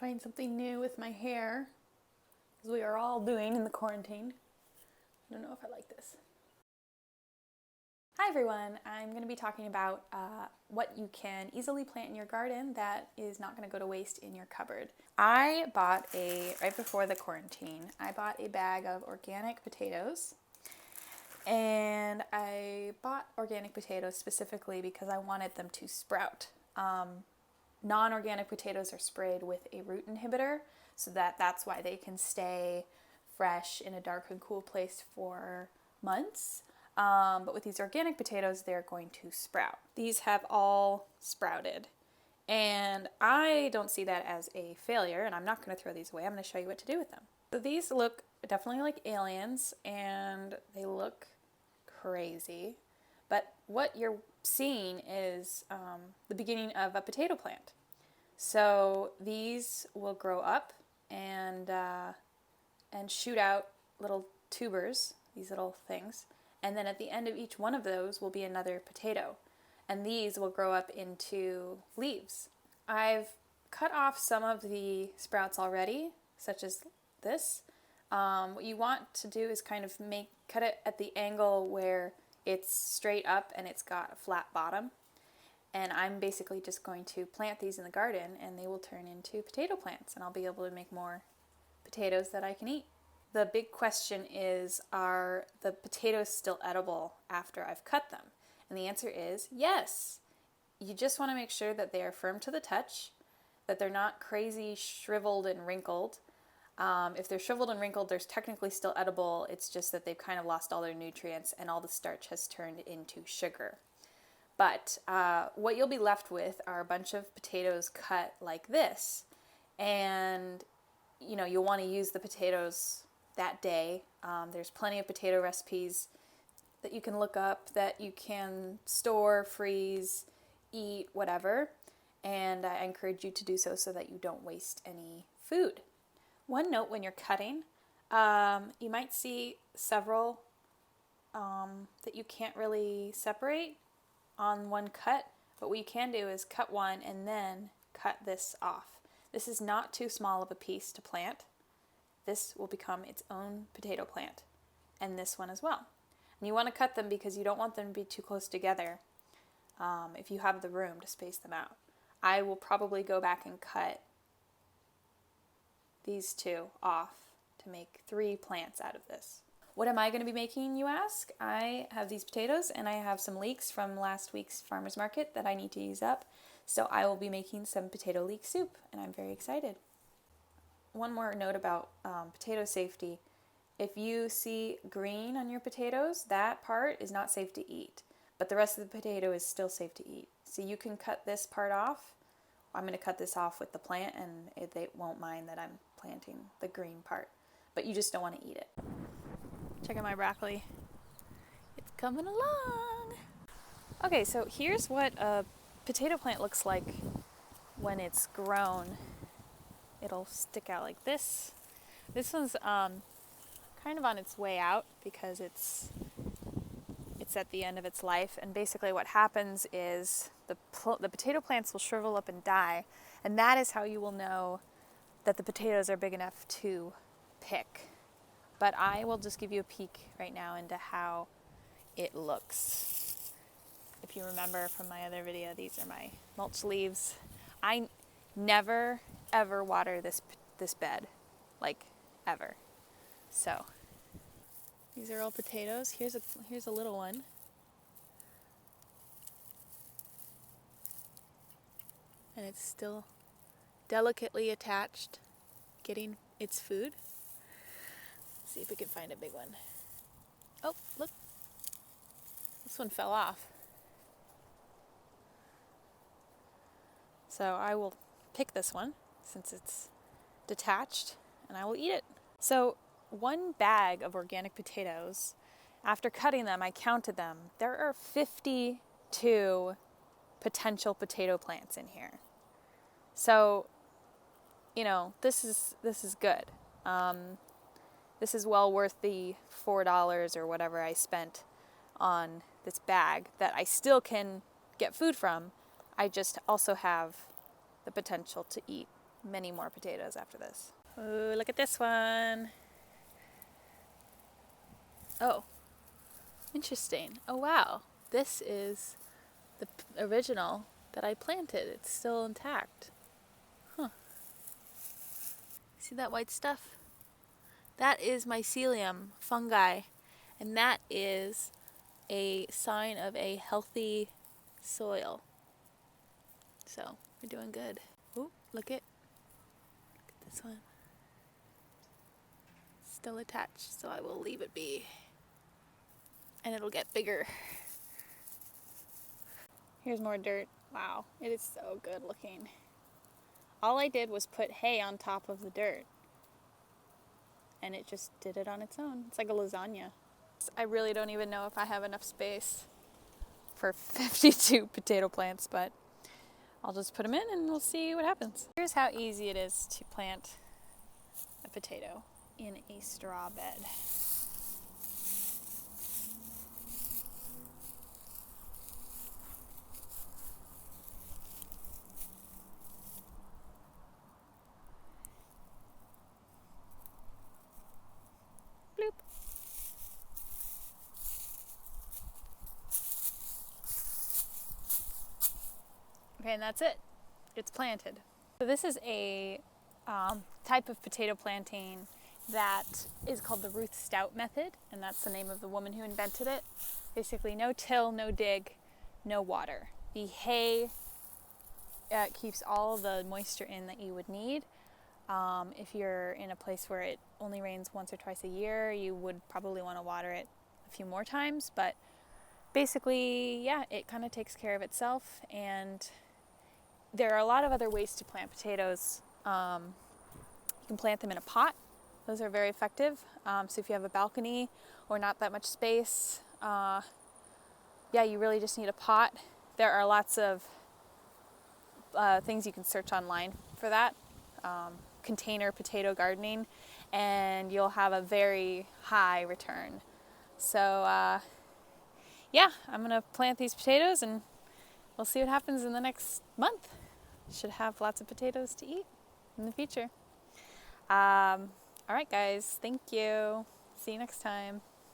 trying something new with my hair, as we are all doing in the quarantine. I don't know if I like this. Hi everyone, I'm going to be talking about what you can easily plant in your garden that is not going to go to waste in your cupboard. Right before the quarantine, I bought a bag of organic potatoes. And I bought organic potatoes specifically because I wanted them to sprout. Non-organic potatoes are sprayed with a root inhibitor, so that's why they can stay fresh in a dark and cool place for months. But with these organic potatoes, they're going to sprout. These have all sprouted. And I don't see that as a failure, and I'm not going to throw these away. I'm going to show you what to do with them. So these look definitely like aliens, and they look crazy. But what you're seeing is the beginning of a potato plant. So these will grow up and shoot out little tubers, these little things. And then at the end of each one of those will be another potato. And these will grow up into leaves. I've cut off some of the sprouts already, such as this. What you want to do is kind of cut it at the angle where it's straight up and it's got a flat bottom. And I'm basically just going to plant these in the garden and they will turn into potato plants and I'll be able to make more potatoes that I can eat. The big question is, are the potatoes still edible after I've cut them? And the answer is yes. You just want to make sure that they are firm to the touch, that they're not crazy shriveled and wrinkled. If they're shriveled and wrinkled, they're technically still edible. It's just that they've kind of lost all their nutrients and all the starch has turned into sugar. But what you'll be left with are a bunch of potatoes cut like this. And, you'll want to use the potatoes that day. There's plenty of potato recipes that you can look up, that you can store, freeze, eat, whatever. And I encourage you to do so that you don't waste any food. One note when you're cutting, you might see several that you can't really separate on one cut, but what you can do is cut one and then cut this off. This is not too small of a piece to plant. This will become its own potato plant, and this one as well. And you want to cut them because you don't want them to be too close together if you have the room to space them out. I will probably go back and cut these two off to make 3 plants out of this. What am I going to be making, you ask? I have these potatoes and I have some leeks from last week's farmer's market that I need to use up. So I will be making some potato leek soup and I'm very excited. One more note about potato safety. If you see green on your potatoes, that part is not safe to eat, but the rest of the potato is still safe to eat. So you can cut this part off. I'm going to cut this off with the plant and they won't mind that I'm planting the green part, but you just don't want to eat it. Check out my broccoli. It's coming along. Okay, so here's what a potato plant looks like when it's grown. It'll stick out like this. This one's kind of on its way out because it's at the end of its life, and basically what happens is the potato plants will shrivel up and die, and that is how you will know that the potatoes are big enough to pick. But I will just give you a peek right now into how it looks. If you remember from my other video, these are my mulch leaves. I never ever water this bed, like ever. So these are all potatoes. Here's a little one. And it's still delicately attached, getting its food. Let's see if we can find a big one. Oh, look. This one fell off. So I will pick this one since it's detached and I will eat it. So 1 bag of organic potatoes, after cutting them, I counted them. There are 52 potential potato plants in here. So, this is good. This is well worth the $4 or whatever I spent on this bag that I still can get food from. I just also have the potential to eat many more potatoes after this. Ooh, look at this one. Oh, interesting. Oh wow, this is the original that I planted. It's still intact. Huh. See that white stuff? That is mycelium fungi, and that is a sign of a healthy soil. So we're doing good. Ooh, look at this one. Still attached, so I will leave it be. And it'll get bigger. Here's more dirt. Wow, it is so good looking. All I did was put hay on top of the dirt. And it just did it on its own. It's like a lasagna. I really don't even know if I have enough space for 52 potato plants, but I'll just put them in and we'll see what happens. Here's how easy it is to plant a potato in a straw bed. Bloop. Okay, and that's it. It's planted. So this is a type of potato planting that is called the Ruth Stout method, and that's the name of the woman who invented it. Basically, no till, no dig, no water. The hay keeps all the moisture in that you would need. If you're in a place where it only rains once or twice a year, you would probably want to water it a few more times, but basically, yeah, it kind of takes care of itself. And there are a lot of other ways to plant potatoes. You can plant them in a pot. Those are very effective. So if you have a balcony or not that much space, yeah, you really just need a pot. There are lots of things you can search online for that. Container potato gardening, and you'll have a very high return. So yeah, I'm gonna plant these potatoes and we'll see what happens in the next month. Should have lots of potatoes to eat in the future. All right, guys, thank you. See you next time.